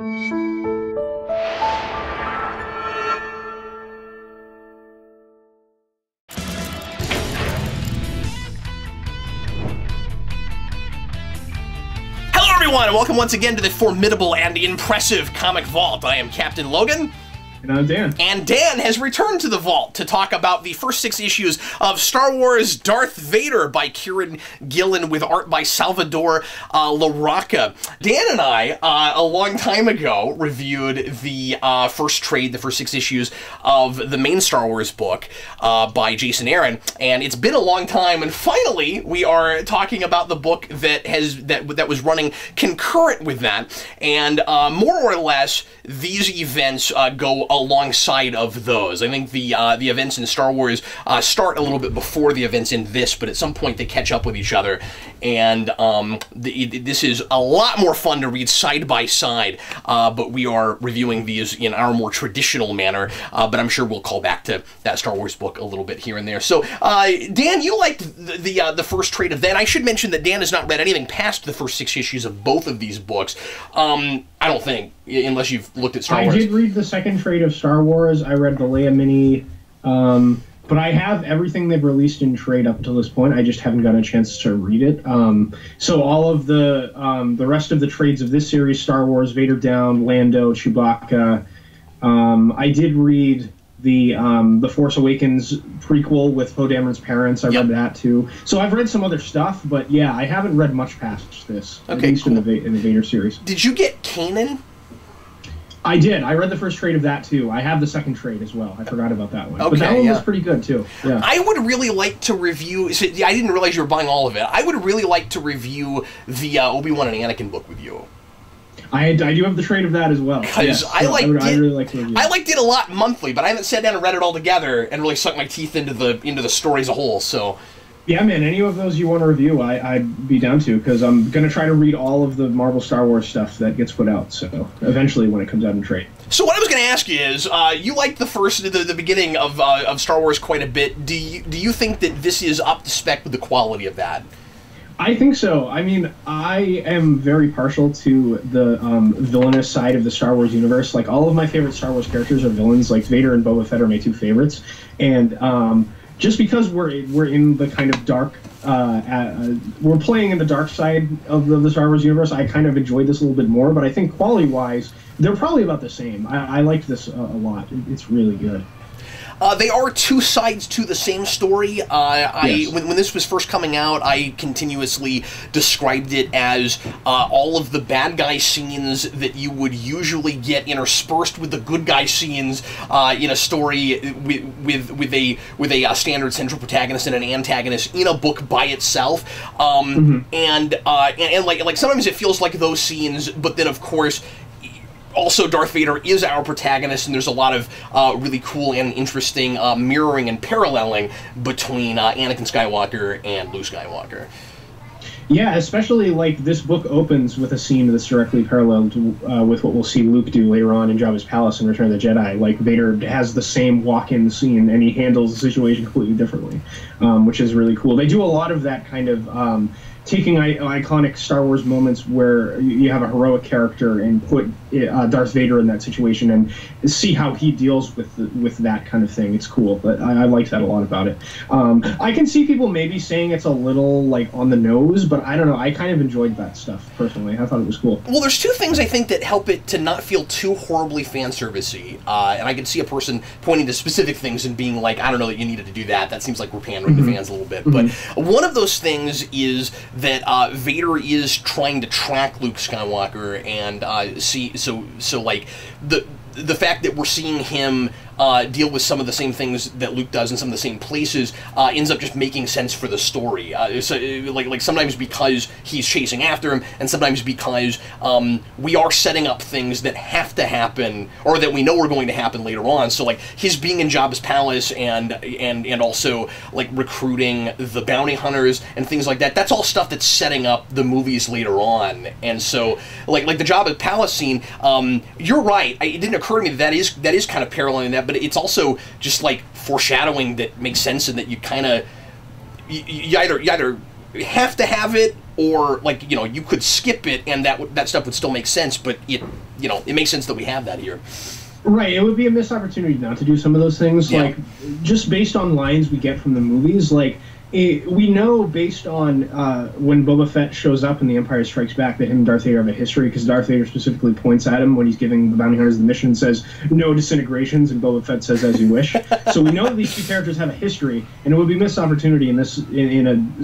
Everyone, and welcome once again to the formidable and impressive Comic Vault. I am Captain Logan. And I'm Dan. And Dan has returned to the vault to talk about the first 6 issues of Star Wars Darth Vader by Kieran Gillen with art by Salvador Larroca. Dan and I, a long time ago, reviewed the first trade, the first 6 issues of the main Star Wars book by Jason Aaron, and it's been a long time, and finally we are talking about the book that was running concurrent with that, and more or less these events go alongside of those. I think the events in Star Wars start a little bit before the events in this, but at some point they catch up with each other, and this is a lot more fun to read side by side, but we are reviewing these in our more traditional manner, but I'm sure we'll call back to that Star Wars book a little bit here and there. So, Dan, you liked the first trade of that. I should mention that Dan has not read anything past the first 6 issues of both of these books. I don't think, unless you've looked at Star Wars. I did read the second trade of Star Wars. I read the Leia mini, but I have everything they've released in trade up until this point. I just haven't gotten a chance to read it. So all of the rest of the trades of this series, Star Wars, Vader Down, Lando, Chewbacca. I did read the Force Awakens prequel with Poe Dameron's parents. I read that too. So I've read some other stuff, but yeah, I haven't read much past this. Okay, at least cool. in the Vader series. Did you get Kanan? I did. I read the first trade of that too. I have the second trade as well. I forgot about that one. Okay, but that one was pretty good too. Yeah. I would really like to review. So, I didn't realize you were buying all of it. I would really like to review the Obi-Wan and Anakin book with you. I do have the trade of that as well. Because yes, I really like to review. I liked it a lot monthly, but I haven't sat down and read it all together and really sunk my teeth into the story as a whole. So. Yeah, man, any of those you want to review, I'd be down to, because I'm going to try to read all of the Marvel Star Wars stuff that gets put out, so eventually when it comes out in trade. So what I was going to ask you is, you liked the beginning of Star Wars quite a bit. Do you think that this is up to spec with the quality of that? I think so. I mean, I am very partial to the villainous side of the Star Wars universe. Like, all of my favorite Star Wars characters are villains. Like, Vader and Boba Fett are my 2 favorites. And just because we're in the kind of dark, we're playing in the dark side of the Star Wars universe, I kind of enjoyed this a little bit more. But I think quality-wise, they're probably about the same. I liked this a lot. It's really good. They are 2 sides to the same story. Yes. When this was first coming out, I continuously described it as all of the bad guy scenes that you would usually get interspersed with the good guy scenes in a story with a standard central protagonist and an antagonist in a book by itself. And like sometimes it feels like those scenes, but then of course. Also, Darth Vader is our protagonist, and there's a lot of really cool and interesting mirroring and paralleling between Anakin Skywalker and Luke Skywalker. Yeah, especially, like, this book opens with a scene that's directly parallel to, with what we'll see Luke do later on in Jabba's palace in Return of the Jedi. Like, Vader has the same walk-in scene, and he handles the situation completely differently, which is really cool. They do a lot of that kind of taking iconic Star Wars moments where you have a heroic character and put Darth Vader in that situation and see how he deals with that kind of thing. It's cool, but I like that a lot about it. I can see people maybe saying it's a little like on the nose, but I don't know. I kind of enjoyed that stuff personally. I thought it was cool. Well, there's 2 things I think that help it to not feel too horribly fan servicey, and I could see a person pointing to specific things and being like, I don't know that you needed to do that. That seems like we're pandering to fans a little bit. But one of those things is that Vader is trying to track Luke Skywalker and like the fact that we're seeing him deal with some of the same things that Luke does in some of the same places ends up just making sense for the story. So, like sometimes because he's chasing after him, and sometimes because we are setting up things that have to happen, or that we know are going to happen later on. So, like his being in Jabba's palace and also like recruiting the bounty hunters and things like that. That's all stuff that's setting up the movies later on. And so, like the Jabba's palace scene, you're right. It didn't occur to me that is kind of paralleling that. But it's also just like foreshadowing that makes sense, and that you kind of you either have to have it or like, you know, you could skip it and that stuff would still make sense, but it makes sense that we have that here. Right, it would be a missed opportunity not to do some of those things. Like, just based on lines we get from the movies, like, we know based on when Boba Fett shows up in The Empire Strikes Back that him and Darth Vader have a history, because Darth Vader specifically points at him when he's giving the bounty hunters the mission and says, no disintegrations, and Boba Fett says, as you wish. So we know that these two characters have a history, and it would be a missed opportunity in a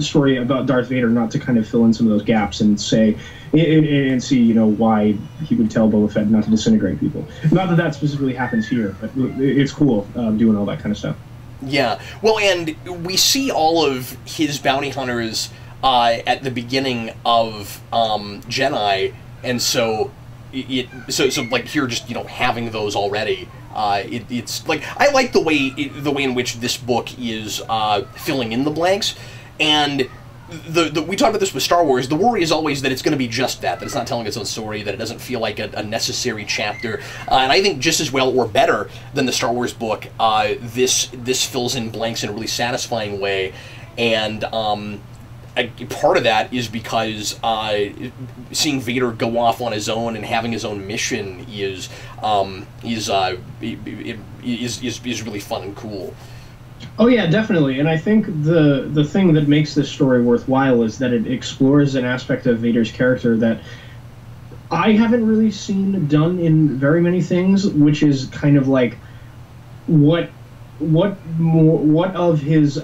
story about Darth Vader not to kind of fill in some of those gaps and say, and see, you know, why he would tell Boba Fett not to disintegrate people. Not that specifically happens here, but it's cool doing all that kind of stuff. Yeah, well, and we see all of his bounty hunters at the beginning of Jedi, and so so like here, just, you know, having those already, it's like, I like the way in which this book is filling in the blanks, and we talked about this with Star Wars. The worry is always that it's going to be just that it's not telling its own story, that it doesn't feel like a necessary chapter. And I think just as well or better than the Star Wars book, this fills in blanks in a really satisfying way. And part of that is because seeing Vader go off on his own and having his own mission is really fun and cool. Oh yeah, definitely. And I think the thing that makes this story worthwhile is that it explores an aspect of Vader's character that I haven't really seen done in very many things, which is kind of like what of his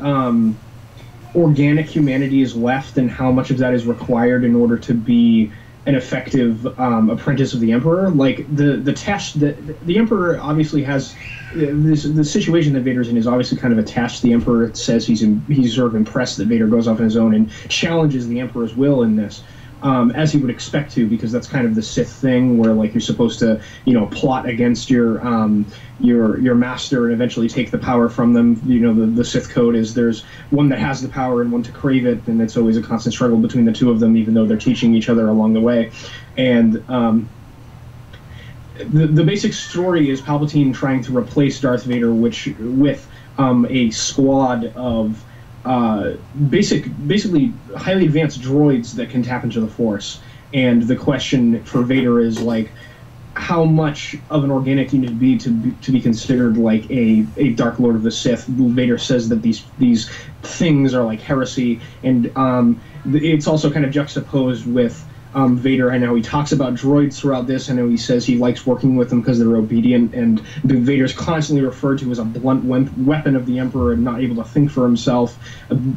organic humanity is left, and how much of that is required in order to be an effective apprentice of the Emperor. Like the test that the Emperor obviously has, the situation that Vader's in is obviously kind of attached to the Emperor. It says he's sort of impressed that Vader goes off on his own and challenges the Emperor's will in this, as he would expect to, because that's kind of the Sith thing, where like you're supposed to, you know, plot against your master and eventually take the power from them. You know, the Sith code is there's one that has the power and one to crave it, and it's always a constant struggle between the two of them, even though they're teaching each other along the way. And the basic story is Palpatine trying to replace Darth Vader with a squad of basically highly advanced droids that can tap into the Force. And the question for Vader is, like, how much of an organic you need to be considered like a Dark Lord of the Sith. Vader says that these things are like heresy, and it's also kind of juxtaposed with Vader. I know he talks about droids throughout this. I know he says he likes working with them because they're obedient, and Vader's constantly referred to as a blunt weapon of the Emperor and not able to think for himself,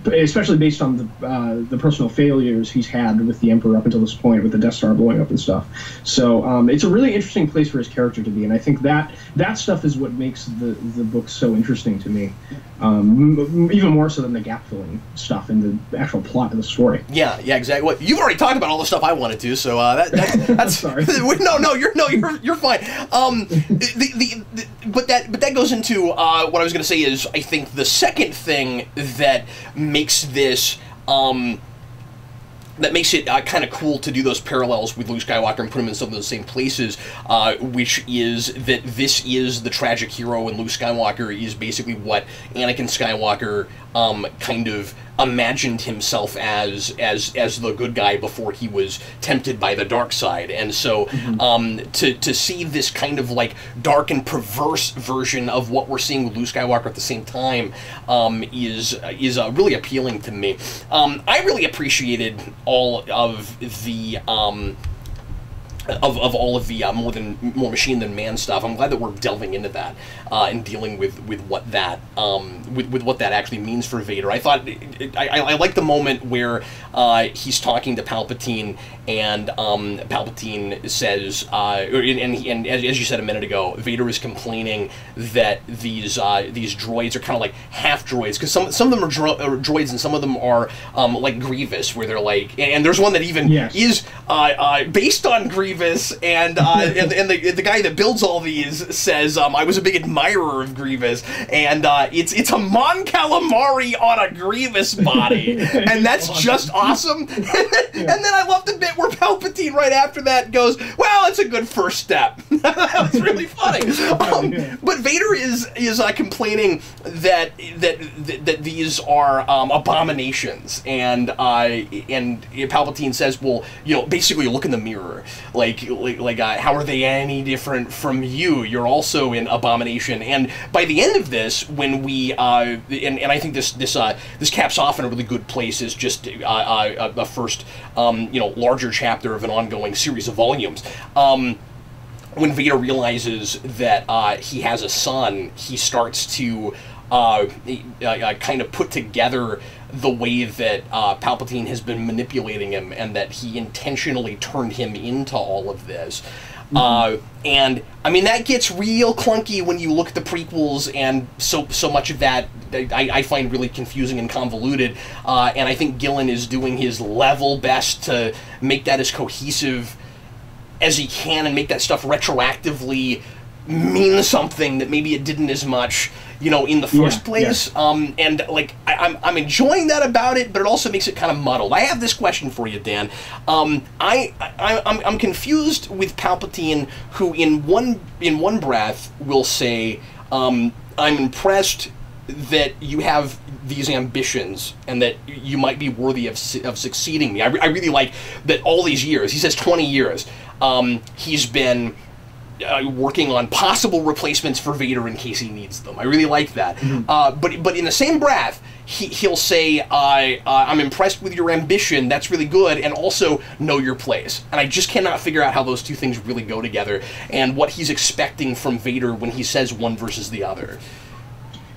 especially based on the personal failures he's had with the Emperor up until this point, with the Death Star blowing up and stuff. So it's a really interesting place for his character to be, and I think that stuff is what makes the book so interesting to me, even more so than the gap-filling stuff in the actual plot of the story. Yeah, exactly. Well, you've already talked about all the stuff I wanted to, so that's sorry. No, you're fine. But that goes into what I was going to say is, I think the second thing that makes this that makes it kind of cool to do those parallels with Luke Skywalker and put him in some of those same places, which is that this is the tragic hero, and Luke Skywalker is basically what Anakin Skywalker kind of imagined himself as the good guy before he was tempted by the dark side. And so to see this kind of like dark and perverse version of what we're seeing with Luke Skywalker at the same time is really appealing to me. I really appreciated all of the of all of the more machine than man stuff. I'm glad that we're delving into that and dealing with what that with what that actually means for Vader. I thought I like the moment where he's talking to Palpatine, and Palpatine says, and as you said a minute ago, Vader is complaining that these droids are kind of like half droids, because some of them are droids and some of them are like Grievous, where they're like, and there's one that even is based on Grievous. Grievous, and the guy that builds all these says, I was a big admirer of Grievous, and it's a Mon Calamari on a Grievous body, and that's awesome. Just awesome. And then I love the bit where Palpatine right after that goes, well, it's a good first step. That was really funny. But Vader is complaining that these are abominations, and Palpatine says, well, basically look in the mirror, like how are they any different from you? You're also an abomination. And by the end of this, when we and I think this caps off in a really good place as just a first larger chapter of an ongoing series of volumes. When Vader realizes that he has a son, he starts to kind of put together the way that Palpatine has been manipulating him, and that he intentionally turned him into all of this. And I mean, that gets real clunky when you look at the prequels, and so much of that I find really confusing and convoluted. And I think Gillen is doing his level best to make that as cohesive as he can, and make that stuff retroactively mean something that maybe it didn't as much, in the first place. Yeah. And like I'm enjoying that about it, but it also makes it kind of muddled. I have this question for you, Dan. I'm confused with Palpatine, who in one breath will say, I'm impressed that you have these ambitions and that you might be worthy of succeeding me. I really like that all these years, he says 20 years, he's been working on possible replacements for Vader in case he needs them. I really like that. But in the same breath, he'll say, I'm impressed with your ambition, that's really good, and also know your place. And I just cannot figure out how those two things really go together, and what he's expecting from Vader when he says one versus the other.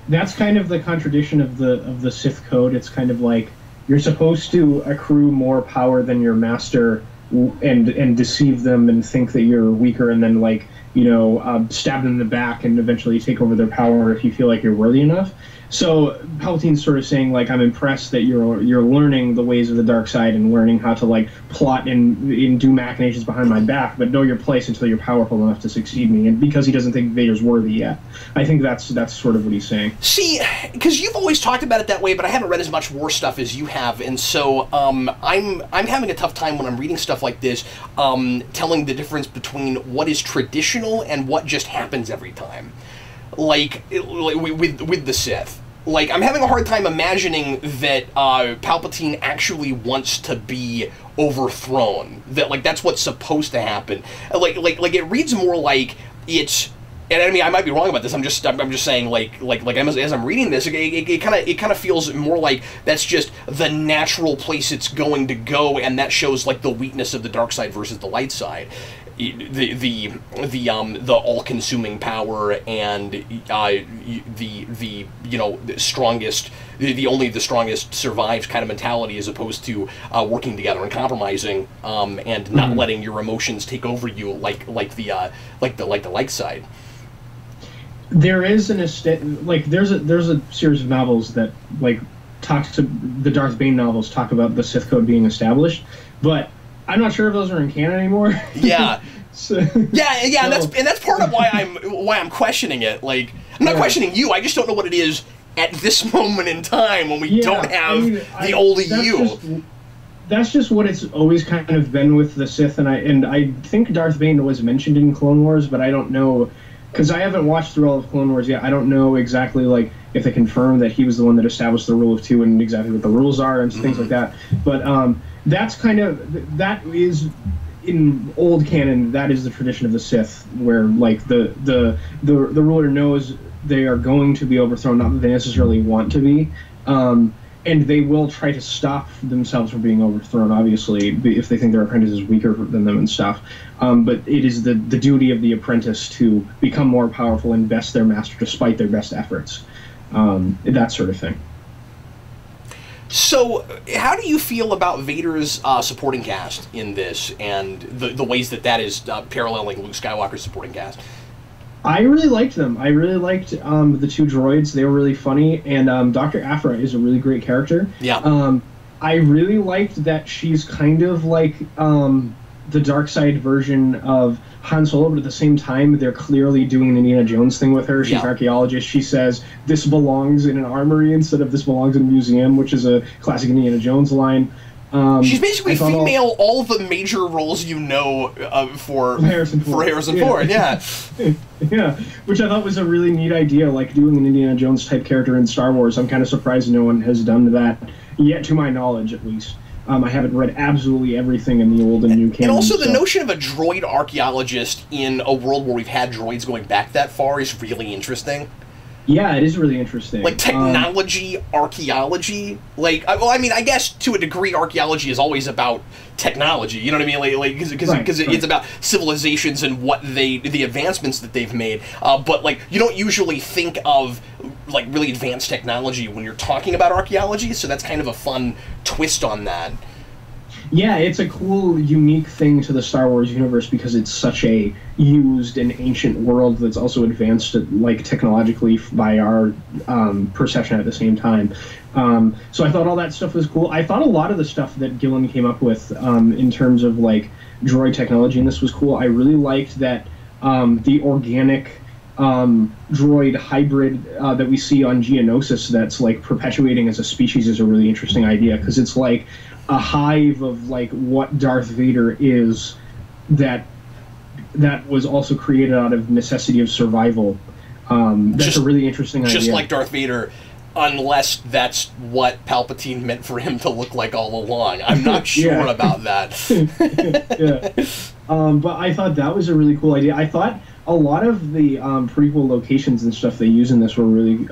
That's kind of the contradiction of the Sith code. It's kind of like you're supposed to accrue more power than your master and deceive them and think that you're weaker, and then stab them in the back and eventually take over their power if you feel like you're worthy enough. So Palpatine's sort of saying, like, I'm impressed that you're learning the ways of the dark side and learning how to, like, plot and do machinations behind my back, but know your place until you're powerful enough to succeed me. And because he doesn't think Vader's worthy yet. I think that's sort of what he's saying. See, because you've always talked about it that way, but I haven't read as much war stuff as you have, and so I'm having a tough time when I'm reading stuff like this, telling the difference between what is traditional and what just happens every time. Like with the Sith. Like, I'm having a hard time imagining that Palpatine actually wants to be overthrown. That, like, that's what's supposed to happen. Like it reads more like it's. And I mean, I might be wrong about this. I'm just saying, as I'm reading this, it kind of feels more like that's just the natural place it's going to go, and that shows like the weakness of the dark side versus the light side. The all-consuming power and the strongest, only the strongest survives kind of mentality, as opposed to working together and compromising and not letting your emotions take over you like the light side. There is there's a series of novels that the Darth Bane novels talk about the Sith code being established, but I'm not sure if those are in canon anymore. Yeah. And that's part of why I'm questioning it. Like, I'm not questioning you. I just don't know what it is at this moment in time when we don't have the old you. That's just what it's always kind of been with the Sith, and I think Darth Bane was mentioned in Clone Wars, but I don't know, because I haven't watched through all of Clone Wars yet. I don't know exactly like if they confirm that he was the one that established the rule of two and exactly what the rules are and things like that. But that is in old canon. That is the tradition of the Sith, where like the ruler knows they are going to be overthrown, not that they necessarily want to be, and they will try to stop themselves from being overthrown, obviously, if they think their apprentice is weaker than them and stuff. But it is the duty of the apprentice to become more powerful and best their master despite their best efforts. That sort of thing. So, how do you feel about Vader's supporting cast in this, and the ways that is paralleling Luke Skywalker's supporting cast? I really liked them. I really liked the two droids. They were really funny, and Dr. Aphra is a really great character. Yeah. I really liked that she's kind of like the dark side version of Han Solo, but at the same time, they're clearly doing an Indiana Jones thing with her. She's an archaeologist. She says, this belongs in an armory instead of this belongs in a museum, which is a classic Indiana Jones line. She's basically female all the major roles you know for Harrison Ford, yeah. Yeah, which I thought was a really neat idea, like doing an Indiana Jones type character in Star Wars. I'm kind of surprised no one has done that yet, to my knowledge, at least. I haven't read absolutely everything in the old and new canon. And also the notion of a droid archaeologist in a world where we've had droids going back that far is really interesting. Yeah, it is really interesting. Like, technology, archaeology. Like, well, I mean, I guess to a degree archaeology is always about technology, you know what I mean? Like, because it's about civilizations and what the advancements that they've made. But, like, you don't usually think of, like, really advanced technology when you're talking about archaeology, so that's kind of a fun twist on that. Yeah, it's a cool, unique thing to the Star Wars universe because it's such a used and ancient world that's also advanced, like, technologically by our perception at the same time. So I thought all that stuff was cool. I thought a lot of the stuff that Gillen came up with in terms of, like, droid technology in this was cool. I really liked that the organic droid hybrid that we see on Geonosis that's, like, perpetuating as a species is a really interesting idea because it's, like, a hive of, like, what Darth Vader is that was also created out of necessity of survival. That's a really interesting idea. Just like Darth Vader, unless that's what Palpatine meant for him to look like all along. I'm not sure about that. But I thought that was a really cool idea. I thought a lot of the prequel locations and stuff they use in this were really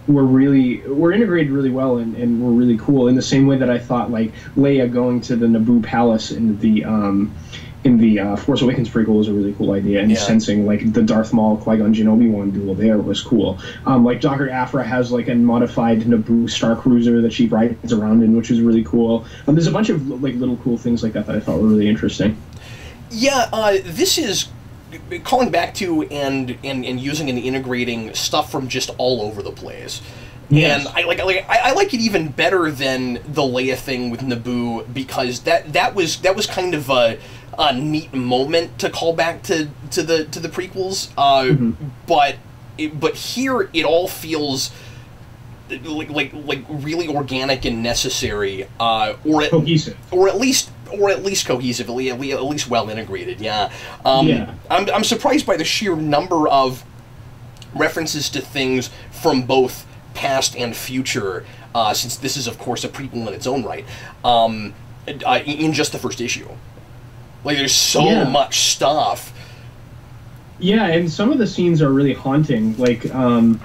were integrated really well and were really cool in the same way that I thought, like, Leia going to the Naboo Palace in the Force Awakens prequel was a really cool idea, and sensing, like, the Darth Maul Qui-Gon Jinn Obi-Wan duel there was cool. Like, Dr. Aphra has, like, a modified Naboo Star Cruiser that she rides around in, which is really cool. There's a bunch of, like, little cool things like that I thought were really interesting. Yeah, this is calling back to and using and integrating stuff from just all over the place. Yes. And I like it even better than the Leia thing with Naboo because that was kind of a neat moment to call back to the prequels. But here it all feels like really organic and necessary, or cohesive, or at least cohesive, at least well integrated. Yeah. I'm surprised by the sheer number of references to things from both past and future, since this is, of course, a prequel in its own right. In just the first issue, like, there's so much stuff. Yeah, and some of the scenes are really haunting. Like, and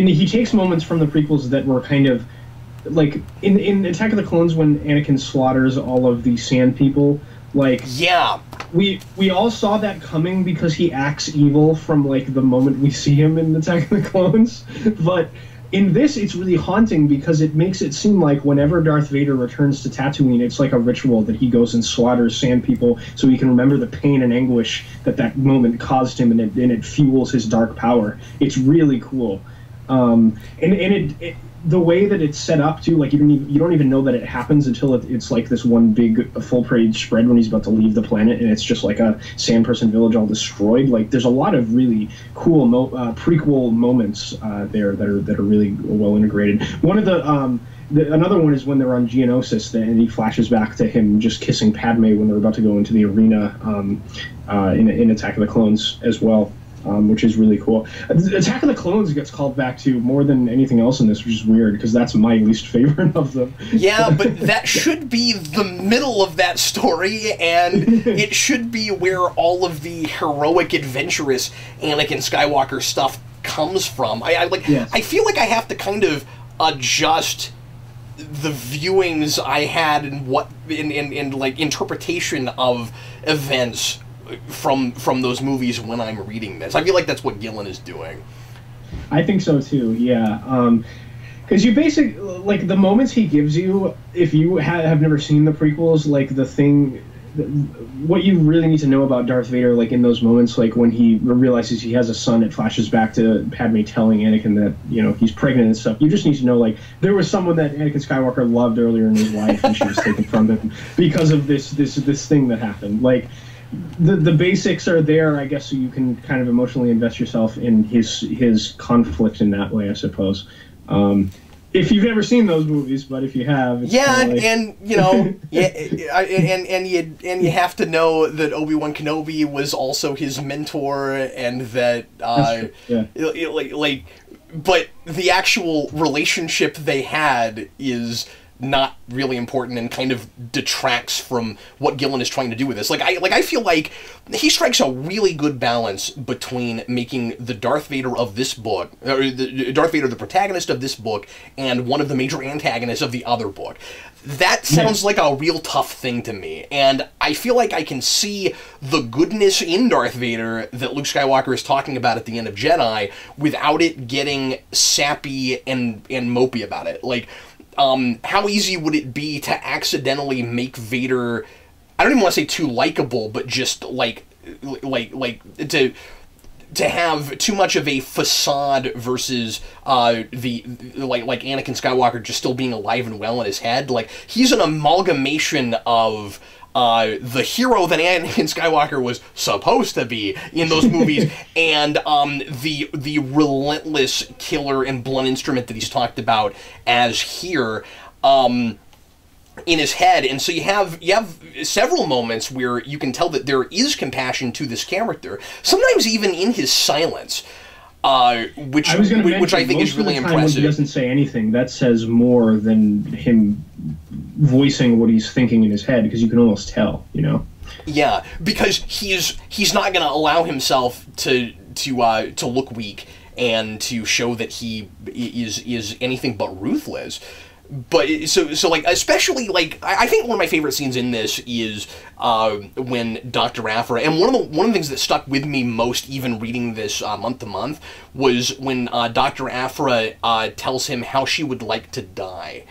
he takes moments from the prequels that were kind of like in Attack of the Clones when Anakin slaughters all of the Sand People. Like, we all saw that coming because he acts evil from, like, the moment we see him in Attack of the Clones. But in this, it's really haunting because it makes it seem like whenever Darth Vader returns to Tatooine, it's like a ritual that he goes and slaughters Sand People so he can remember the pain and anguish that moment caused him, and it fuels his dark power. It's really cool. And the way that it's set up too, like, you don't even know that it happens until it's like this one big full-page spread when he's about to leave the planet, and it's just like a sand person village all destroyed. Like, there's a lot of really cool prequel moments there that are really well integrated. One of another one is when they're on Geonosis, and he flashes back to him just kissing Padme when they're about to go into the arena in Attack of the Clones as well. Which is really cool. Attack of the Clones gets called back to more than anything else in this, which is weird, because that's my least favorite of them. Yeah, but that should be the middle of that story, and it should be where all of the heroic, adventurous Anakin Skywalker stuff comes from. I feel like I have to kind of adjust the viewings I had and like interpretation of events from those movies when I'm reading this. I feel like that's what Gillen is doing. I think so too, yeah. Because you basically, like, the moments he gives you, if you have never seen the prequels, like, the thing what you really need to know about Darth Vader, like in those moments, like when he realizes he has a son, it flashes back to Padme telling Anakin that, you know, he's pregnant and stuff. You just need to know, like, there was someone that Anakin Skywalker loved earlier in his life, and she was taken from him because of this thing that happened. Like, the basics are there, I guess, so you can kind of emotionally invest yourself in his conflict in that way, I suppose. If you've never seen those movies, but if you have, it's like... and you know, and you have to know that Obi-Wan Kenobi was also his mentor, and that but the actual relationship they had is not really important and kind of detracts from what Gillen is trying to do with this. I feel like he strikes a really good balance between making the Darth Vader of this book, or the Darth Vader the protagonist of this book, and one of the major antagonists of the other book. That sounds like a real tough thing to me, and I feel like I can see the goodness in Darth Vader that Luke Skywalker is talking about at the end of Jedi without it getting sappy and mopey about it. Like, how easy would it be to accidentally make Vader, I don't even want to say too likable, but just like to have too much of a facade versus like Anakin Skywalker just still being alive and well in his head. Like, he's an amalgamation of the hero that Anakin Skywalker was supposed to be in those movies, and the relentless killer and blunt instrument that he's talked about as here in his head. And so you have several moments where you can tell that there is compassion to this character, sometimes even in his silence. Which I think is really impressive. When he doesn't say anything, that says more than him voicing what he's thinking in his head, because you can almost tell, you know. Yeah, because he's not going to allow himself to look weak and to show that he is anything but ruthless. But so like, especially like, I think one of my favorite scenes in this is when Dr. Aphra, and one of the things that stuck with me most, even reading this month to month, was when Dr. Aphra tells him how she would like to die.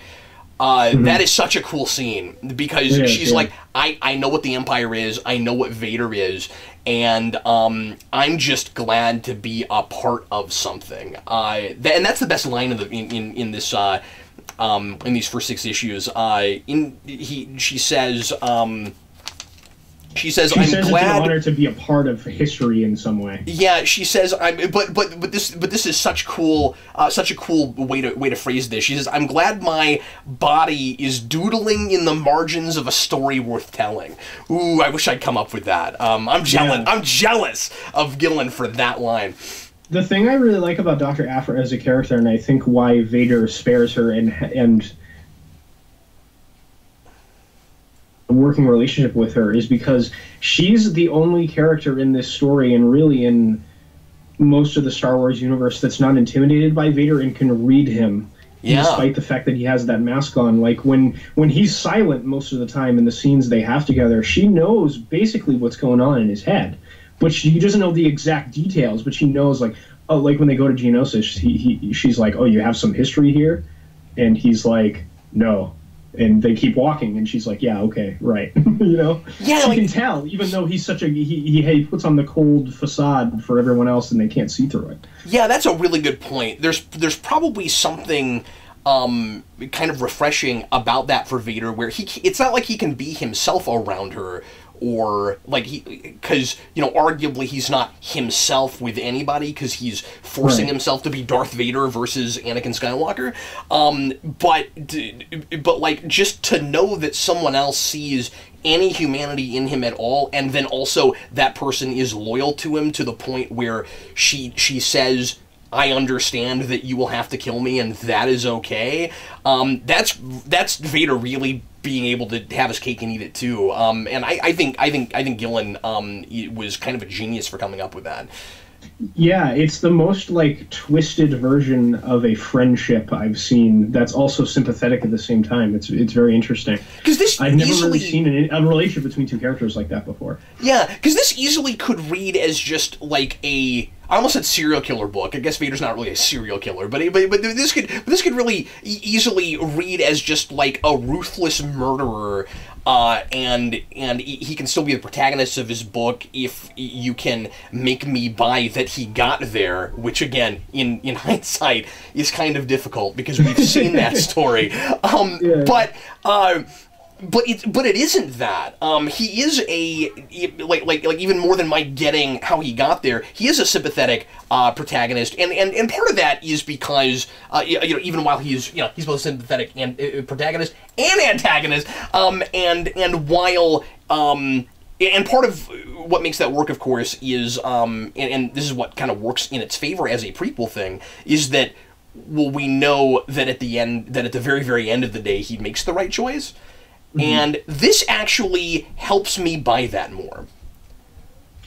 That is such a cool scene, because she's like, I know what the Empire is, I know what Vader is, and I'm just glad to be a part of something. And that's the best line in this. In these first 6 issues, she says, I'm glad. It's an honor to be a part of history in some way. Yeah, she says, but this is such a cool way to phrase this. She says, I'm glad my body is doodling in the margins of a story worth telling. Ooh, I wish I'd come up with that. I'm jealous. Yeah. I'm jealous of Gillen for that line. The thing I really like about Dr. Aphra as a character, and I think why Vader spares her and a working relationship with her, is because she's the only character in this story, and really in most of the Star Wars universe, that's not intimidated by Vader and can read him, despite the fact that he has that mask on. Like, when he's silent most of the time in the scenes they have together, she knows basically what's going on in his head. But she doesn't know the exact details, but she knows, like, oh, like when they go to Geonosis, she's like, oh, you have some history here? And he's like, no. And they keep walking, and she's like, yeah, okay, right. You know? Yeah, she can tell, even though he's such a, he puts on the cold facade for everyone else, and they can't see through it. Yeah, that's a really good point. There's probably something kind of refreshing about that for Vader, where it's not like he can be himself around her, or like because arguably he's not himself with anybody, because he's forcing himself to be Darth Vader versus Anakin Skywalker. But like, just to know that someone else sees any humanity in him at all, and then also that person is loyal to him to the point where she says, I understand that you will have to kill me, and that is okay. That's Vader really being able to have his cake and eat it too. And I think Gillen was kind of a genius for coming up with that. Yeah, it's the most like twisted version of a friendship I've seen that's also sympathetic at the same time. It's very interesting. Because I've never really seen a relationship between two characters like that before. Yeah, because this easily could read as just like a I almost said serial killer book. I guess Vader's not really a serial killer, but this could really easily read as just like a ruthless murderer, and he can still be the protagonist of his book if you can make me buy that he got there, which again, in hindsight, is kind of difficult because we've seen that story. But it isn't that. He is like even more than my getting how he got there. He is a sympathetic protagonist, and part of that is because even while he's both sympathetic and protagonist and antagonist, and while and part of what makes that work, of course, is and this is what kind of works in its favor as a prequel thing, is that we know that at the very, very end of the day, he makes the right choice. And this actually helps me buy that more.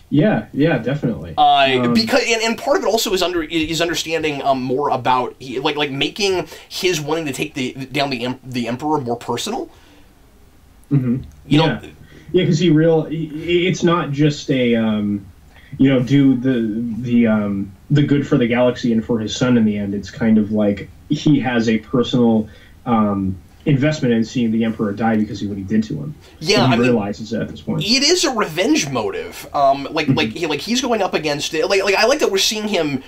Yeah, definitely. Because and part of it also is understanding more about like making his wanting to take down the Emperor more personal. You know, because it's not just a do the good for the galaxy and for his son in the end. It's kind of like he has a personal investment in seeing the Emperor die because of what he did to him. Yeah, and he realizes it at this point. It is a revenge motive. He's going up against I like that we're seeing him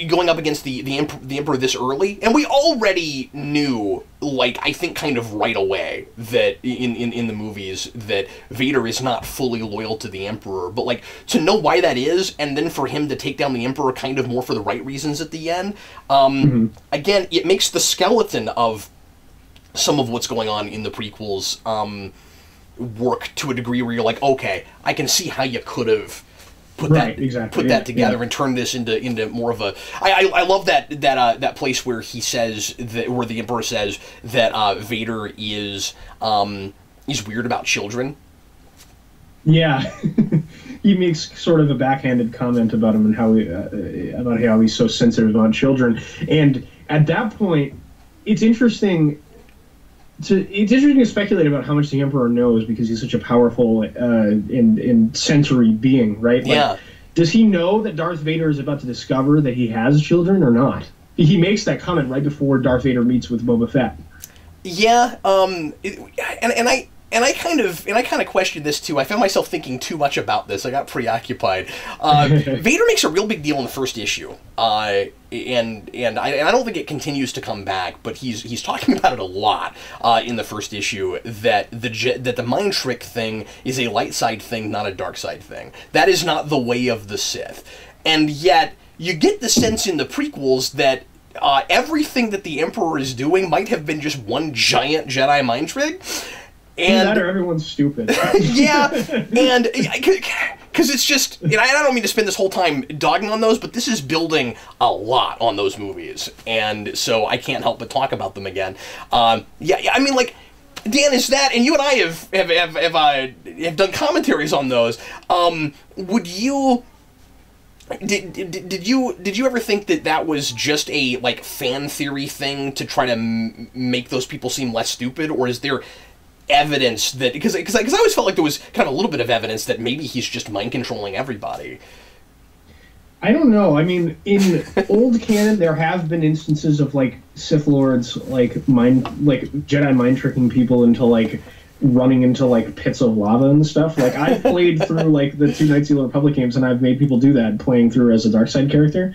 going up against the Emperor this early, and we already knew, I think kind of right away, that in the movies that Vader is not fully loyal to the Emperor, but to know why that is, and then for him to take down the Emperor kind of more for the right reasons at the end. Again, it makes the skeleton of some of what's going on in the prequels work to a degree where you're like, okay, I can see how you could have put that together and turned this into more of a. I love that place where he says where the Emperor says that Vader is weird about children. Yeah. He makes sort of a backhanded comment about him and how he's so sensitive about children, and at that point, it's interesting to speculate about how much the Emperor knows because he's such a powerful and sensory being, right? Does he know that Darth Vader is about to discover that he has children or not? He makes that comment right before Darth Vader meets with Boba Fett. Yeah, and I kind of questioned this too. I found myself thinking too much about this. I got preoccupied. Vader makes a real big deal in the first issue, and I don't think it continues to come back. But he's talking about it a lot in the first issue, that the mind trick thing is a light side thing, not a dark side thing. That is not the way of the Sith, and yet you get the sense in the prequels that everything that the Emperor is doing might have been just one giant Jedi mind trick. And everyone's stupid. Yeah, and because it's just, I don't mean to spend this whole time dogging on those, but this is building a lot on those movies, and so I can't help but talk about them again. I mean, Dan, is that, and you and I have done commentaries on those. Would you? Did you ever think that was just a fan theory thing to try to make those people seem less stupid, or is there evidence that because I always felt like there was kind of a little bit of evidence that maybe he's just mind controlling everybody? I don't know. I mean, in old canon, there have been instances of Sith Lords Jedi mind tricking people into running into pits of lava and stuff. I've played through the two Knights of the Republic games, and I've made people do that playing through as a dark side character.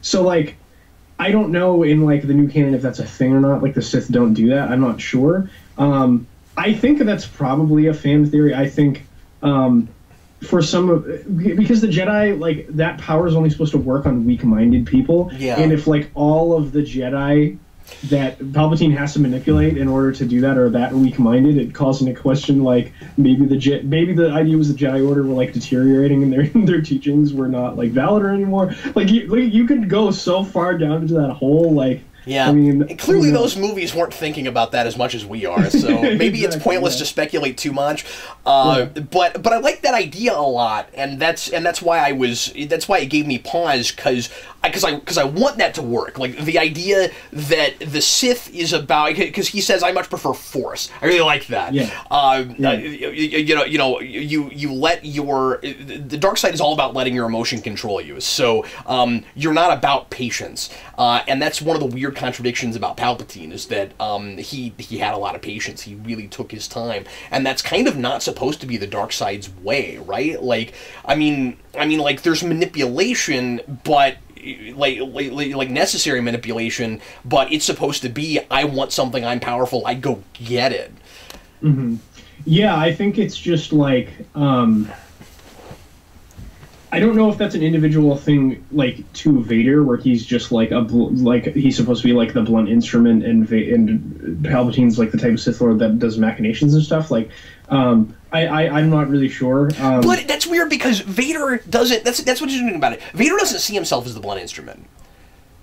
So I don't know in the new canon if that's a thing or not. The Sith don't do that. I'm not sure. I think that's probably a fan theory. I think for some of, because the Jedi, that power is only supposed to work on weak-minded people. Yeah. And if all of the Jedi that Palpatine has to manipulate in order to do that are that weak-minded, it calls into question maybe the idea was the Jedi Order were deteriorating and their teachings were not valid anymore. You could go so far down into that hole Yeah, I mean, and clearly those movies weren't thinking about that as much as we are, so maybe it's pointless to speculate too much. But I like that idea a lot, and that's why it gave me pause, because I want that to work. Like the idea that the Sith is about, because he says I much prefer Force. I really like that. Yeah. You let the dark side is all about letting your emotion control you. So you're not about patience, and that's one of the weird contradictions about Palpatine, is that he had a lot of patience. He really took his time, and that's kind of not supposed to be the dark side's way, right? Like, I mean, like there's manipulation, but like necessary manipulation, but it's supposed to be, I want something, I'm powerful, I go get it. Mm-hmm. Yeah, I think it's just like, I don't know if that's an individual thing, like, to Vader, where he's just like he's supposed to be like the blunt instrument, and Palpatine's like the type of Sith Lord that does machinations and stuff. Like, I'm not really sure. But that's weird, because Vader doesn't. That's what you're doing about it. Vader doesn't see himself as the blunt instrument.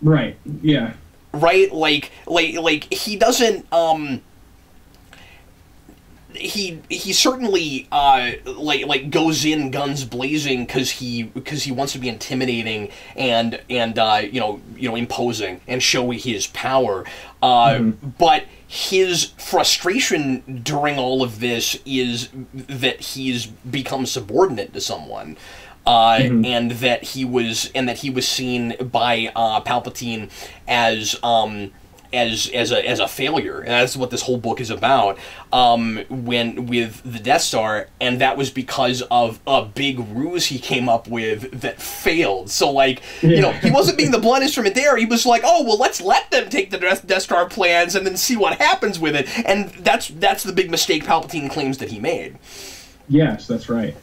Right. Yeah. Right. Like he doesn't. He certainly like goes in guns blazing because he wants to be intimidating and imposing and show his power. But his frustration during all of this is that he's become subordinate to someone. And that he was seen by Palpatine as a failure, and that's what this whole book is about. With the Death Star, and that was because of a big ruse he came up with that failed. So, like, he wasn't being the blunt instrument there. He was like, oh well, let's let them take the Death Star plans and then see what happens with it. And that's the big mistake Palpatine claims that he made. Yes, that's right.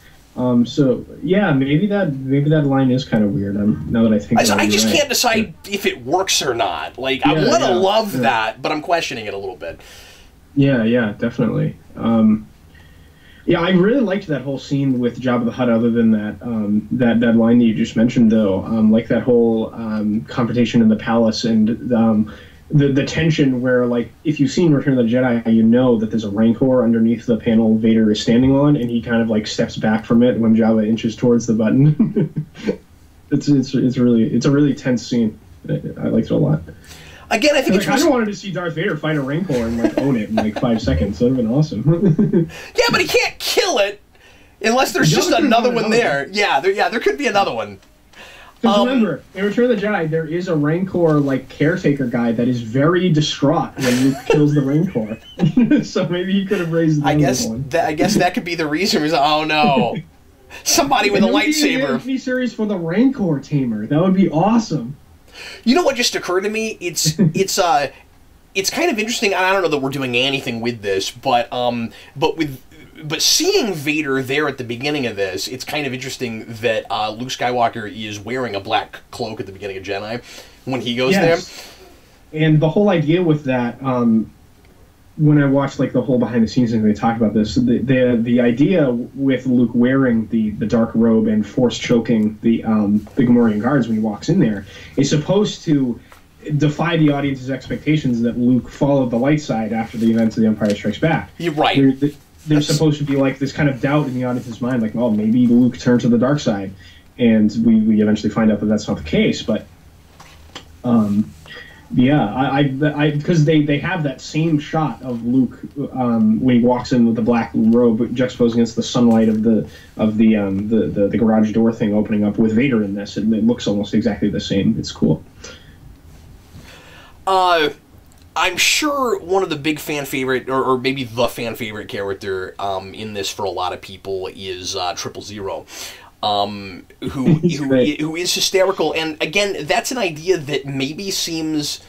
So yeah, maybe that line is kind of weird. Now that I think, I just can't decide if it works or not. Like, I want to love that, but I'm questioning it a little bit. Yeah, definitely. Yeah, I really liked that whole scene with Jabba the Hutt. Other than that, that line that you just mentioned, though, like that whole confrontation in the palace, and the tension where, like, if you've seen Return of the Jedi, you know that there's a Rancor underneath the panel Vader is standing on, and he kind of like steps back from it when Jabba inches towards the button. it's a really tense scene. I liked it a lot. Again, I think I kind of wanted to see Darth Vader fight a Rancor and like own it in like 5 seconds. That would have been awesome. Yeah, but he can't kill it unless there's just another one there. Yeah, there could be another one. Because remember, in Return of the Jedi, there is a Rancor, like, caretaker guy that is very distraught when Luke kills the Rancor. So maybe he could have raised the one. I guess that could be the reason. Oh, no. Somebody with a lightsaber. Be series for the Rancor tamer. That would be awesome. You know what just occurred to me? It's kind of interesting. I don't know that we're doing anything with this, but seeing Vader there at the beginning of this, it's kind of interesting that Luke Skywalker is wearing a black cloak at the beginning of Jedi when he goes there. And the whole idea with that, when I watched like the whole behind the scenes thing, they talk about this. The idea with Luke wearing the dark robe and force choking the Gamorrean guards when he walks in there is supposed to defy the audience's expectations that Luke followed the light side after the events of The Empire Strikes Back. You're right. There's supposed to be like this kind of doubt in the audience's mind, like, oh, maybe Luke turned to the dark side, and we eventually find out that that's not the case. But yeah, because they have that same shot of Luke when he walks in with the black robe juxtaposed against the sunlight of the garage door thing opening up with Vader in this. It looks almost exactly the same. It's cool. I'm sure one of the big fan favorite, or maybe the fan favorite character in this for a lot of people is 000, who is hysterical. And again, that's an idea that maybe seems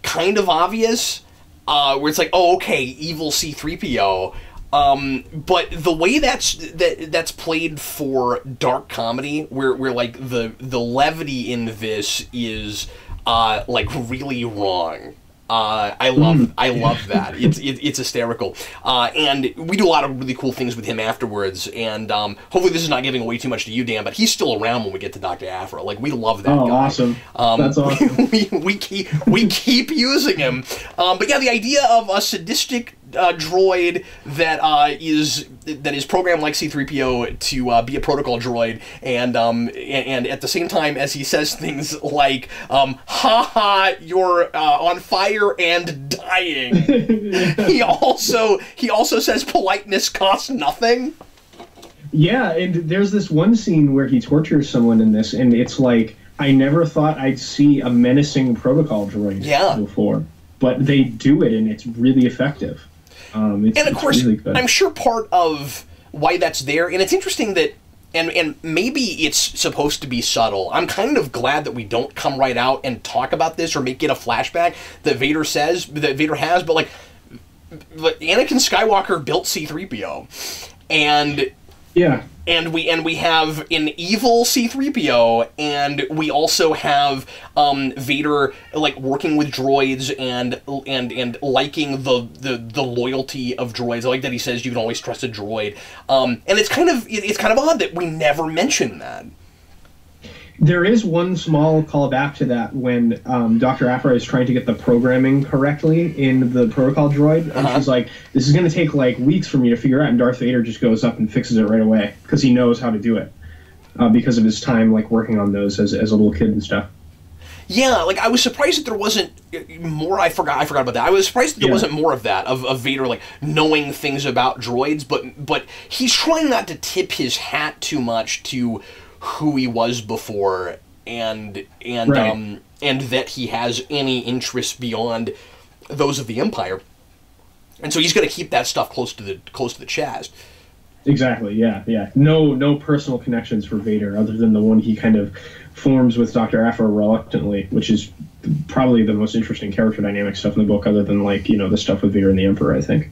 kind of obvious, where it's like, oh, okay, evil C-3PO. But the way that's played for dark comedy, where like the levity in this is like really wrong. I love that. It's hysterical. And we do a lot of really cool things with him afterwards. And hopefully this is not giving away too much to you, Dan, but he's still around when we get to Dr. Aphra. Like, we love that guy. Awesome. That's awesome. we keep using him. But yeah, the idea of a sadistic droid that is programmed like C-3PO to be a protocol droid, and at the same time as he says things like haha, you're on fire and dying. he also says politeness costs nothing. Yeah, and there's this one scene where he tortures someone in this, and it's like, I never thought I'd see a menacing protocol droid before, but they do it, and it's really effective. And of course, really good. I'm sure part of why that's there, and it's interesting that, and maybe it's supposed to be subtle. I'm kind of glad that we don't come right out and talk about this or make it a flashback that Vader has, but like, Anakin Skywalker built C-3PO, and yeah. And we have an evil C-3PO, and we also have Vader like working with droids and liking the loyalty of droids. I like that he says you can always trust a droid. And it's kind of odd that we never mention that. There is one small callback to that when Dr. Aphra is trying to get the programming correctly in the protocol droid, and she's like, this is going to take like weeks for me to figure out, and Darth Vader just goes up and fixes it right away because he knows how to do it because of his time like working on those as a little kid and stuff. Yeah, like, I was surprised that there wasn't more. I forgot about that. I was surprised that there wasn't more of that, of Vader like knowing things about droids, but he's trying not to tip his hat too much to who he was before, and that he has any interests beyond those of the Empire, and so he's going to keep that stuff close to the chest. Exactly. Yeah. No personal connections for Vader other than the one he kind of forms with Dr. Aphra reluctantly, which is probably the most interesting character dynamic stuff in the book, other than like the stuff with Vader and the Emperor, I think.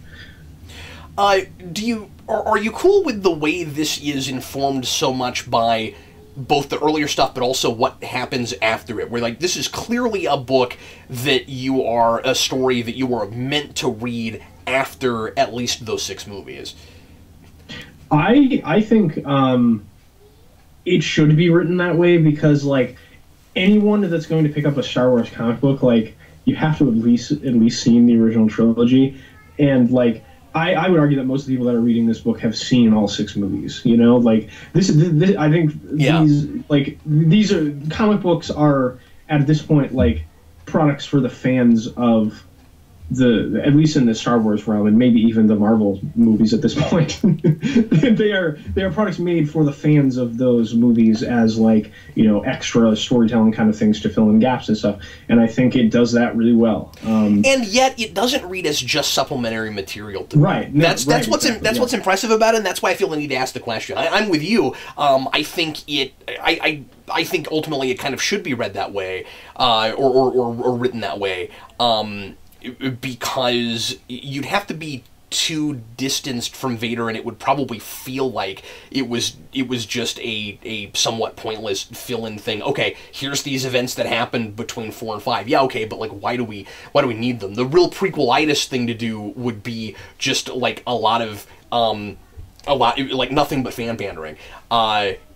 Are you cool with the way this is informed so much by both the earlier stuff, but also what happens after it? Where, like, this is clearly a book a story that you are meant to read after at least those 6 movies. I think it should be written that way because, like, anyone that's going to pick up a Star Wars comic book, like, you have to at least seen the original trilogy, and like. I would argue that most of the people that are reading this book have seen all 6 movies. Like this I think these are comic books are at this point like products for the fans of at least in the Star Wars realm, and maybe even the Marvel movies at this point. they are products made for the fans of those movies as like extra storytelling kind of things to fill in gaps and stuff. And I think it does that really well. And yet it doesn't read as just supplementary material to me. Right. No, that's what's impressive about it, and that's why I feel the need to ask the question. I'm with you. I think I think ultimately it kind of should be read that way, or written that way. Because you'd have to be too distanced from Vader, and it would probably feel like it was just a somewhat pointless fill-in thing. Okay, here's these events that happened between 4 and 5. Yeah, okay, but like, why do we need them? The real prequelitis thing to do would be just like a lot like nothing but fan pandering.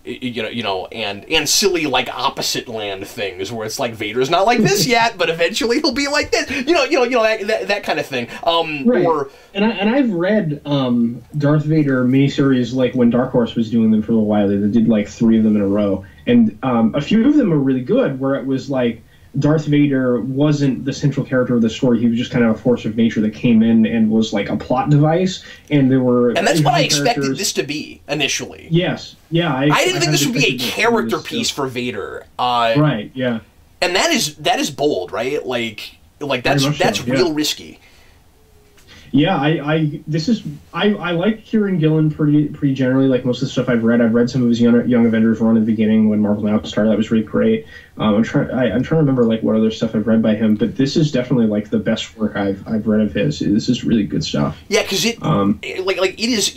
And silly like opposite land things where it's like Vader's not like this yet, but eventually he'll be like this. That kind of thing. Right. And I've read Darth Vader miniseries like when Dark Horse was doing them for a while. They did like 3 of them in a row, and a few of them are really good. Where it was like Darth Vader wasn't the central character of the story. He was just kind of a force of nature that came in and was like a plot device. And that's what I expected this to be initially. Yes. Yeah. I didn't think this would be a character piece for Vader. Right. Yeah. And that is bold, right? Like that's real risky. Yeah, I like Kieran Gillen pretty generally. Like most of the stuff I've read some of his Young Avengers run at the beginning when Marvel Now started. That was really great. I'm trying to remember like what other stuff I've read by him, but this is definitely like the best work I've read of his. This is really good stuff. Yeah, because it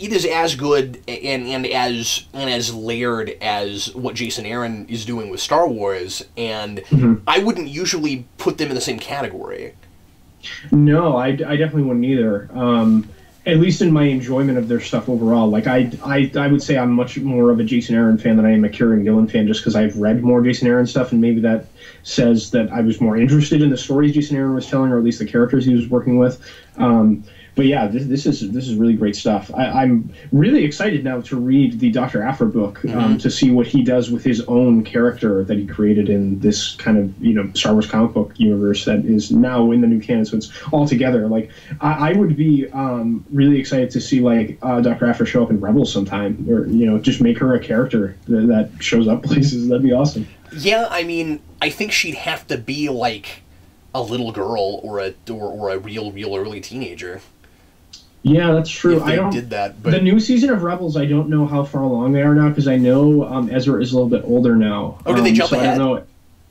is as good and as layered as what Jason Aaron is doing with Star Wars, and I wouldn't usually put them in the same category. No, I definitely wouldn't either. At least in my enjoyment of their stuff overall. Like I would say I'm much more of a Jason Aaron fan than I am a Kieran Gillen fan, just because I've read more Jason Aaron stuff, and maybe that says that I was more interested in the stories Jason Aaron was telling, or at least the characters he was working with. But yeah, this is really great stuff. I'm really excited now to read the Dr. Aphra book, to see what he does with his own character that he created in this kind of Star Wars comic book universe that is now in the new canon. So it's all together. Like I would be really excited to see like Dr. Aphra show up in Rebels sometime, or just make her a character that shows up places. That'd be awesome. Yeah, I mean, I think she'd have to be like a little girl or a real early teenager. Yeah, that's true. If they did that, but the new season of Rebels, I don't know how far along they are now, because I know Ezra is a little bit older now. Oh, did they jump ahead? I don't know.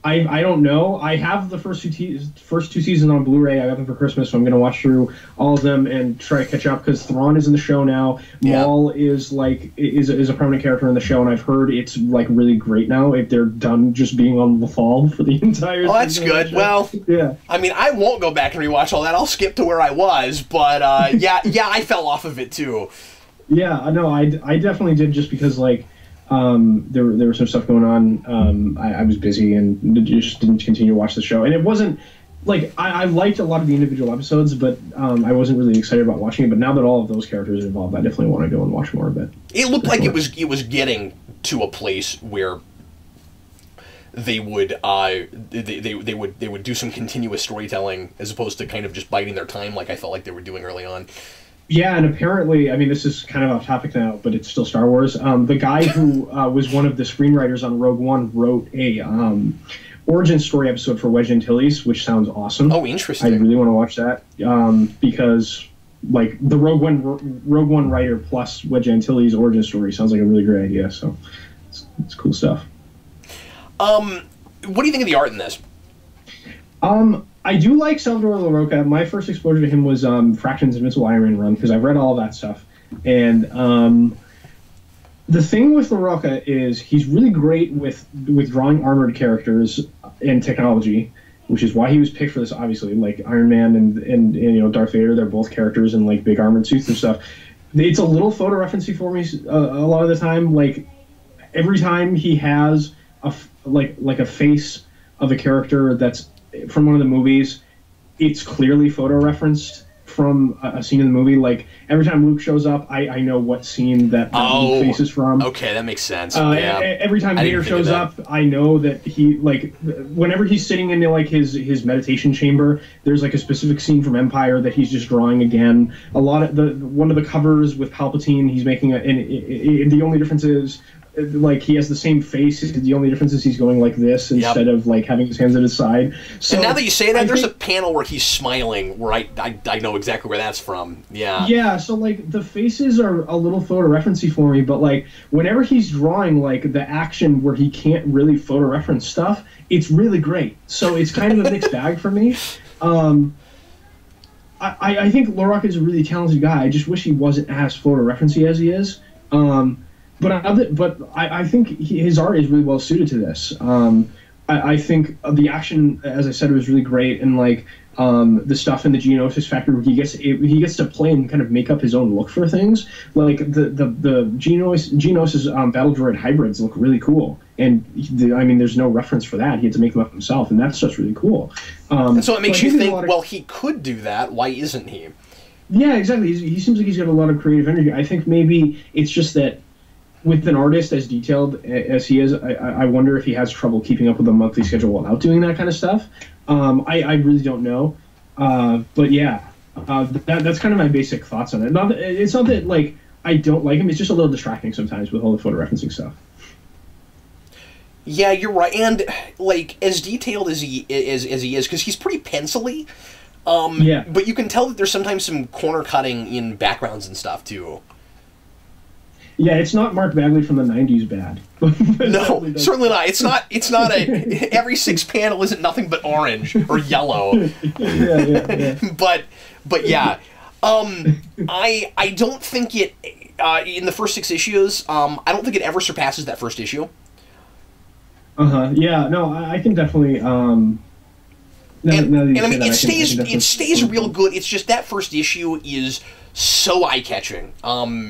I don't know. I have the first two seasons on Blu-ray. I got them for Christmas, so I'm going to watch through all of them and try to catch up, because Thrawn is in the show now. Yeah. Maul is a prominent character in the show, and I've heard it's like really great now if they're done just being on Lothal for the entire season. Oh, that's good. Well, yeah. I mean, I won't go back and rewatch all that. I'll skip to where I was, but yeah, I fell off of it too. Yeah, no, I definitely did, just because like there was some stuff going on. I was busy and just didn't continue to watch the show. And it wasn't like I liked a lot of the individual episodes, but I wasn't really excited about watching it. But now that all of those characters are involved, I definitely want to go and watch more of it. It looked like it was getting to a place where they would they would do some continuous storytelling as opposed to kind of just biding their time, like I felt like they were doing early on. Yeah, and apparently, I mean, this is kind of off topic now, but it's still Star Wars. The guy who was one of the screenwriters on Rogue One wrote a origin story episode for Wedge Antilles, which sounds awesome. Oh, interesting. I really want to watch that, because like the Rogue One writer plus Wedge Antilles origin story sounds like a really great idea. So it's cool stuff. What do you think of the art in this? I do like Salvador LaRocca. My first exposure to him was Fraction's Invincible Iron Man run, because I've read all of that stuff. And the thing with LaRocca is he's really great with drawing armored characters and technology, which is why he was picked for this, obviously. Like Iron Man and Darth Vader, they're both characters in like big armored suits and stuff. It's a little photo referencey for me a lot of the time. Like every time he has a face of a character that's from one of the movies, it's clearly photo referenced from a scene in the movie. Like every time Luke shows up, I know what scene that Luke face is from. Okay, that makes sense. Yeah. Every time Vader shows up, I know that he, like, whenever he's sitting in like his meditation chamber, there's like a specific scene from Empire that he's just drawing again. A lot of one of the covers with Palpatine, he's making and the only difference is, like, he has the same face. The only difference is he's going like this instead of like having his hands at his side. So and now that you say that, there's a panel where he's smiling where I know exactly where that's from. Yeah. Yeah, so like the faces are a little photo referencey for me, but like whenever he's drawing like the action where he can't really photo reference stuff, it's really great. So it's kind of a mixed bag for me. I think LaRocca is a really talented guy. I just wish he wasn't as photo referencey as he is. But I think his art is really well suited to this. I think the action, as I said, was really great, and like the stuff in the Geonosis factory where he gets to play and kind of make up his own look for things. Like the Geonosis battle droid hybrids look really cool, and I mean, there's no reference for that. He had to make them up himself, and that's just really cool. And so it makes you think, well, he could do that. Why isn't he? Yeah, exactly. He seems like he's got a lot of creative energy. I think maybe it's just that, with an artist as detailed as he is, I wonder if he has trouble keeping up with a monthly schedule without doing that kind of stuff. I really don't know. But yeah, that's kind of my basic thoughts on it. It's not that like I don't like him. It's just a little distracting sometimes with all the photo referencing stuff. Yeah, you're right. And like as detailed as he is, because he's pretty pencily. Yeah. But you can tell that there's sometimes some corner cutting in backgrounds and stuff too. Yeah, it's not Mark Bagley from the '90s bad. No, certainly not. It's not a. Every six panel isn't nothing but orange or yellow. Yeah. But yeah, I don't think it in the first 6 issues. I don't think it ever surpasses that first issue. Yeah. No, I can definitely And I mean, it stays real good. It's just that first issue is so eye-catching.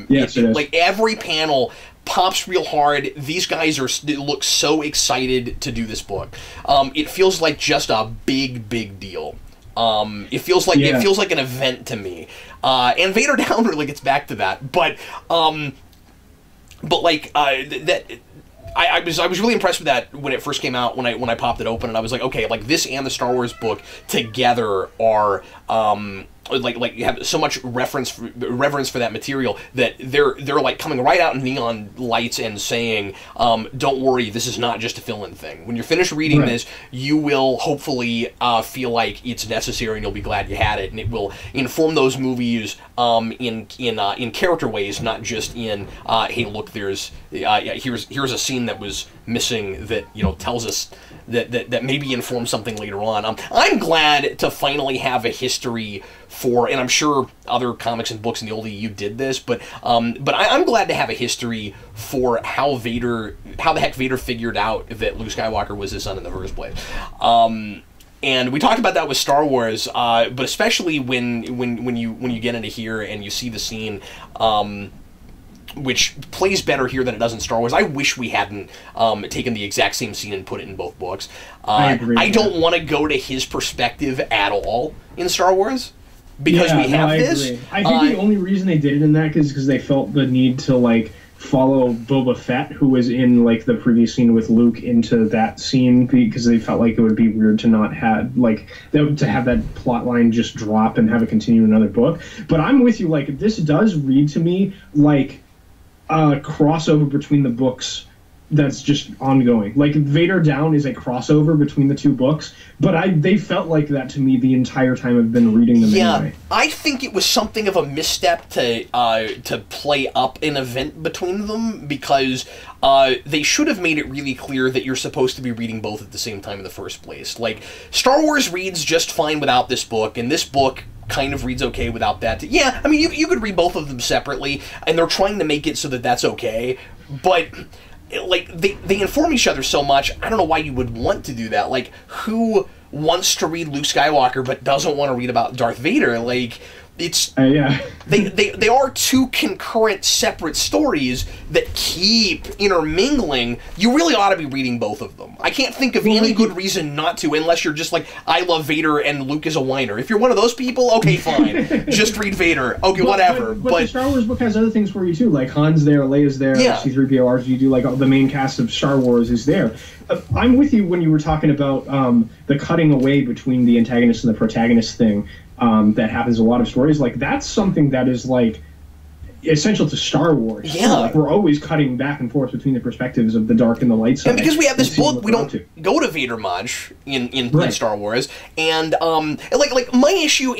Yes, it is. Like, every panel pops real hard. These guys look so excited to do this book. It feels like just a big deal. It feels like an event to me. And Vader Down really gets back to that. But like that. I was really impressed with that when it first came out, when I popped it open, and I was like, okay, like this and the Star Wars book together are like you have so much reverence for that material that they're like coming right out in neon lights and saying, don't worry, this is not just a fill-in thing. When you're finished reading this, you will hopefully feel like it's necessary, and you'll be glad you had it, and it will inform those movies in character ways, not just in hey, look, here's a scene that was missing that tells us that maybe informs something later on. I'm glad to finally have a history for, and I'm sure other comics and books in the old EU did this, but I'm glad to have a history for how the heck Vader figured out that Luke Skywalker was his son in the first place. And we talked about that with Star Wars, but especially when you get into here and you see the scene, which plays better here than it does in Star Wars. I wish we hadn't taken the exact same scene and put it in both books. I agree. I don't want to go to his perspective at all in Star Wars, because we have this. Agree. I think the only reason they did it in that is because they felt the need to like follow Boba Fett, who was in like the previous scene with Luke, into that scene, because they felt like it would be weird to not have to have that plot line just drop and have it continue in another book. But I'm with you. Like, this does read to me like a crossover between the books that's just ongoing. Like, Vader Down is a crossover between the two books, but they felt like that to me the entire time I've been reading them anyway. I think it was something of a misstep to play up an event between them, because they should have made it really clear that you're supposed to be reading both at the same time in the first place. Like, Star Wars reads just fine without this book, and this book kind of reads okay without that. Yeah, I mean, you could read both of them separately, and they're trying to make it so that that's okay, but like, they inform each other so much. I don't know why you would want to do that. Like, who wants to read Luke Skywalker but doesn't want to read about Darth Vader? Like, it's they are two concurrent, separate stories that keep intermingling. You really ought to be reading both of them. I can't think of any good reason not to, unless you're just like, I love Vader and Luke is a whiner. If you're one of those people, okay, fine. Just read Vader. Okay, whatever. But the Star Wars book has other things for you too. Like, Han's there, Leia's there, C-3PO, R2-D2, like the main cast of Star Wars is there. I'm with you when you were talking about the cutting away between the antagonist and the protagonist thing. That happens in a lot of stories. Like, that's something that is like essential to Star Wars. Yeah, like, we're always cutting back and forth between the perspectives of the dark and the light side. And because we have this book, we don't go to Vader much in Star Wars. And like my issue,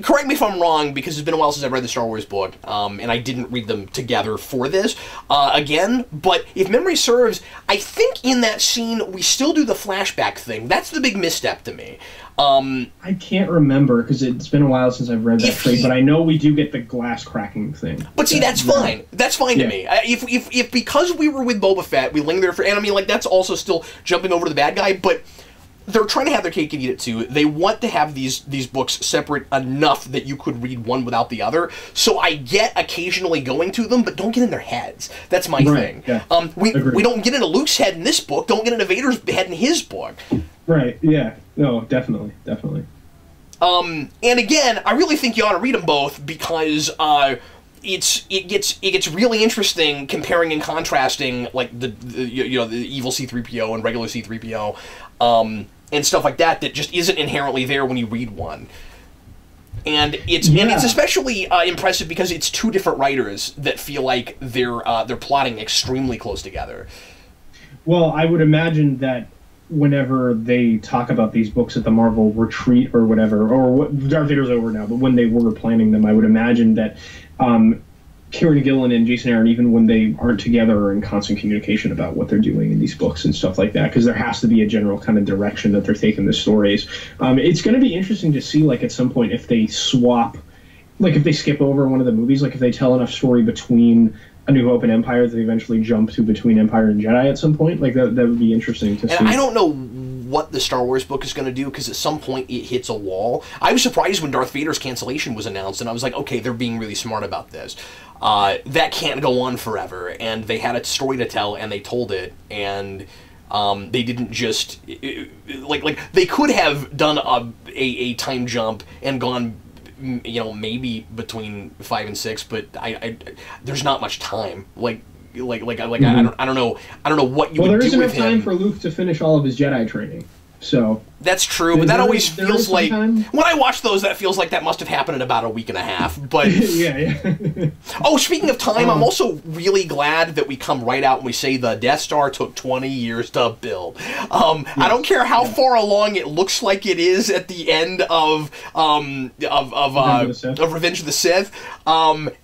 correct me if I'm wrong, because it's been a while since I've read the Star Wars book, and I didn't read them together for this again. But if memory serves, I think in that scene we still do the flashback thing. That's the big misstep to me. I can't remember, because it's been a while since I've read that trade, but I know we do get the glass cracking thing. But see, that's fine. That's fine to me. If because we were with Boba Fett, we linger there for, and I mean, like, that's also still jumping over to the bad guy, but they're trying to have their cake and eat it too. They want to have these books separate enough that you could read one without the other. So I get occasionally going to them, but don't get in their heads. That's my thing. Yeah. We don't get into Luke's head in this book. Don't get into Vader's head in his book. Right. Yeah. No. Definitely. And again, I really think you ought to read them both, because it gets really interesting comparing and contrasting, like the evil C-3PO and regular C-3PO, and stuff like that just isn't inherently there when you read one. And it's especially impressive because it's two different writers that feel like they're plotting extremely close together. Well, I would imagine that whenever they talk about these books at the Marvel retreat or whatever, or what, Darth Vader's over now, but when they were planning them, I would imagine that Kieran Gillen and Jason Aaron, even when they aren't together, are in constant communication about what they're doing in these books and stuff like that, because there has to be a general kind of direction that they're taking the stories. It's going to be interesting to see, like, at some point, if they swap, like, if they skip over one of the movies, like, if they tell enough story between A New Hope and Empire that they eventually jump to between Empire and Jedi at some point. Like, that would be interesting to see. I don't know what the Star Wars book is going to do, because at some point it hits a wall. I was surprised when Darth Vader's cancellation was announced, and I was like, okay, they're being really smart about this. That can't go on forever, and they had a story to tell, and they told it, and they didn't just like they could have done a time jump and gone, you know, maybe between 5 and 6, but I there's not much time. I don't know what you would do with him. Well, there isn't enough time for Luke to finish all of his Jedi training. So that's true, but that always feels like, when I watch those, that feels like that must have happened in about a week and a half. But yeah. Oh, speaking of time, I'm also really glad that we come right out and we say the Death Star took 20 years to build. I don't care how far along it looks like it is at the end of Revenge of the Sith. Like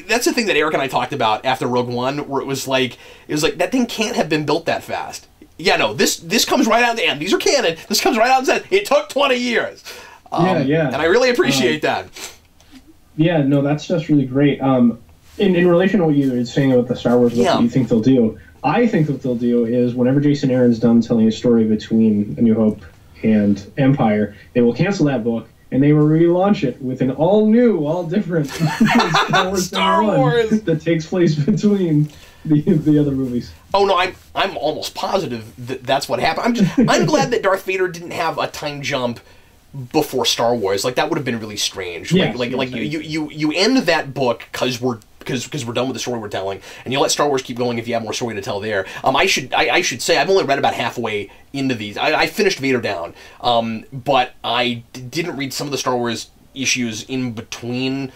that's the thing that Eric and I talked about after Rogue One, where it was like that thing can't have been built that fast. Yeah, no, this comes right out of the end. These are canon. This comes right out and says it took 20 years. Yeah. And I really appreciate that. Yeah, no, that's just really great. In relation to what you were saying about the Star Wars book, what you think they'll do, I think what they'll do is whenever Jason Aaron's done telling a story between A New Hope and Empire, they will cancel that book and they will relaunch it with an all-new, all-different Star Wars that takes place between the other movies. Oh no, I'm almost positive that's what happened. I'm glad that Darth Vader didn't have a time jump before Star Wars. Like that would have been really strange. Yes, you end that book because we're done with the story we're telling, and you let Star Wars keep going if you have more story to tell there. I should say I've only read about halfway into these. I finished Vader Down, but I didn't read some of the Star Wars issues in between.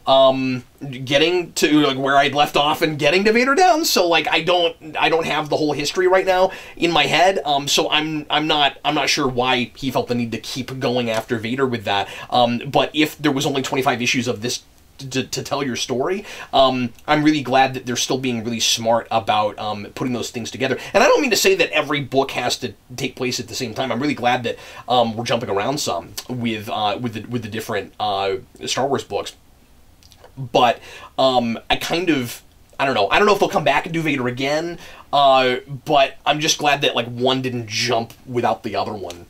Getting to like where I'd left off and getting to Vader Down, so like I don't have the whole history right now in my head. So I'm not sure why he felt the need to keep going after Vader with that. But if there was only 25 issues of this to tell your story, I'm really glad that they're still being really smart about putting those things together. And I don't mean to say that every book has to take place at the same time. I'm really glad that we're jumping around some with the different Star Wars books. But I don't know if they'll come back and do Vader again, but I'm just glad that like one didn't jump without the other one.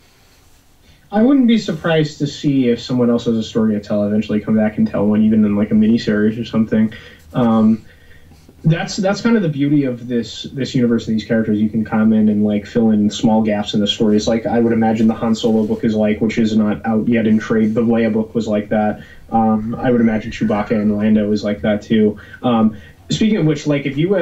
I wouldn't be surprised to see if someone else has a story to tell eventually come back and tell one, even in like a miniseries or something. That's kind of the beauty of this universe and these characters. You can come in and like fill in small gaps in the stories. Like I would imagine the Han Solo book is like, which is not out yet in trade. The Leia book was like that. I would imagine Chewbacca and Lando is like that too. Speaking of which, like if you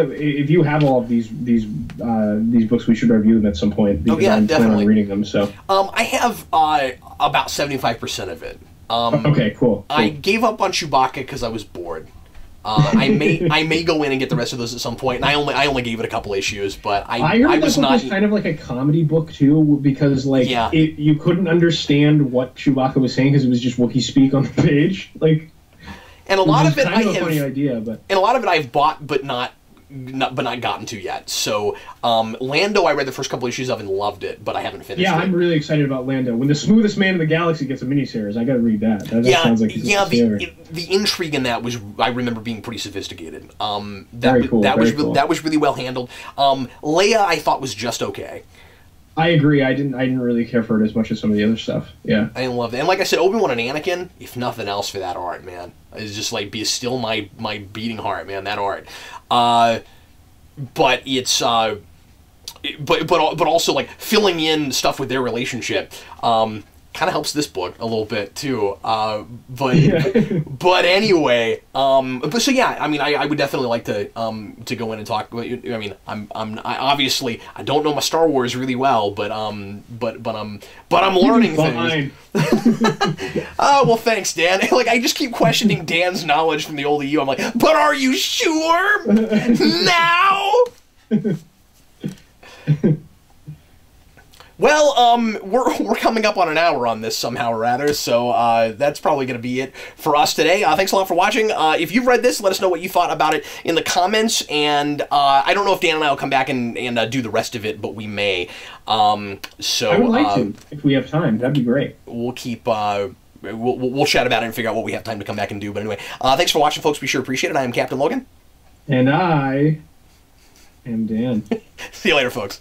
have all of these books, we should review them at some point. Oh yeah, I'm definitely. planning on reading them. So I have about 75% of it. Okay, cool. I gave up on Chewbacca because I was bored. I may go in and get the rest of those at some point, and I only gave it a couple issues, but I was not. It was kind of like a comedy book too, because like you couldn't understand what Chewbacca was saying because it was just Wookiee speak on the page, like. And a lot of it kind of a funny idea, but and a lot of it I've bought, but not gotten to yet. So Lando, I read the first couple issues of and loved it, but I haven't finished it. Yeah, I'm really excited about Lando. When the smoothest man in the galaxy gets a miniseries, I got to read that. That sounds like the intrigue in that was, I remember, being pretty sophisticated. That was really well handled. Leia, I thought, was just okay. I agree. I didn't really care for it as much as some of the other stuff. Yeah, I loved it. And like I said, Obi-Wan and Anakin, if nothing else, for that art, man, is just like be still my beating heart, man. That art. But it's but also like filling in stuff with their relationship. Kind of helps this book a little bit too, but anyway, but so yeah, I mean, I would definitely like to go in and talk. I mean, I obviously I don't know my Star Wars really well, but I'm learning things. Oh well, thanks, Dan. Like I just keep questioning Dan's knowledge from the old EU. I'm like, but are you sure now? Well, we're coming up on an hour on this somehow or rather, so that's probably going to be it for us today. Thanks a lot for watching. If you've read this, let us know what you thought about it in the comments, and I don't know if Dan and I will come back and do the rest of it, but we may. So I would like to, if we have time. That'd be great. We'll keep... We'll chat about it and figure out what we have time to come back and do, but anyway. Thanks for watching, folks. We sure appreciate it. I am Captain Logan. And I am Dan. See you later, folks.